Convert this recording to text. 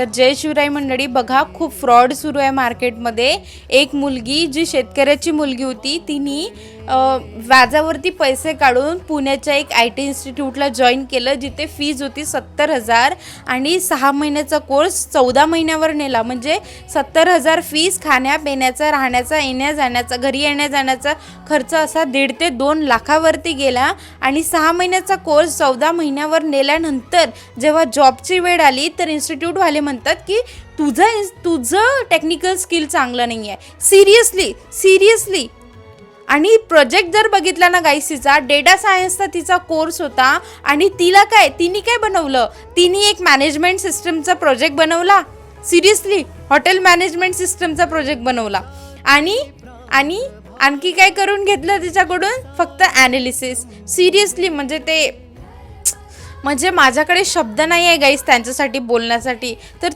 तर जय शिवराय मंडळी, बघा खूप फ्रॉड सुरू आहे मार्केटमध्ये. एक मुलगी जी शेतकऱ्याची मुलगी होती, तिने व्याजावरती पैसे काढून पुण्याच्या एक IT इन्स्टिट्यूटला जॉईन केलं, जिथे फीज होती 70,000 आणि 6 महिन्याचा कोर्स 14 महिन्यावर नेला. म्हणजे 70,000 फीज, खाण्यापिण्याचा, राहण्याचा, येण्या जाण्याचा, घरी येण्या जाण्याचा खर्च असा 1.5 ते 2 लाखावरती गेला. आणि 6 महिन्याचा कोर्स 14 महिन्यावर नेल्यानंतर जेव्हा जॉबची वेळ आली तर इन्स्टिट्यूटवाले म्हणतात की तुझं टेक्निकल स्किल चांगलं नाही आहे. सिरियसली. आणि प्रोजेक्ट जर बघितला ना गाईस, तिचा डेटा सायन्सचा तिचा कोर्स होता. आणि तिने काय बनवलं, तिने एक मॅनेजमेंट सिस्टमचा प्रोजेक्ट बनवला. सिरियसली, हॉटेल मॅनेजमेंट सिस्टमचा प्रोजेक्ट बनवला. आणि आणखी काय करून घेतलं तिच्याकडून, फक्त ॲनालिसिस. सिरियसली म्हणजे माझ्याकडे शब्द नाही आहे गाईस त्यांच्यासाठी बोलण्यासाठी. तर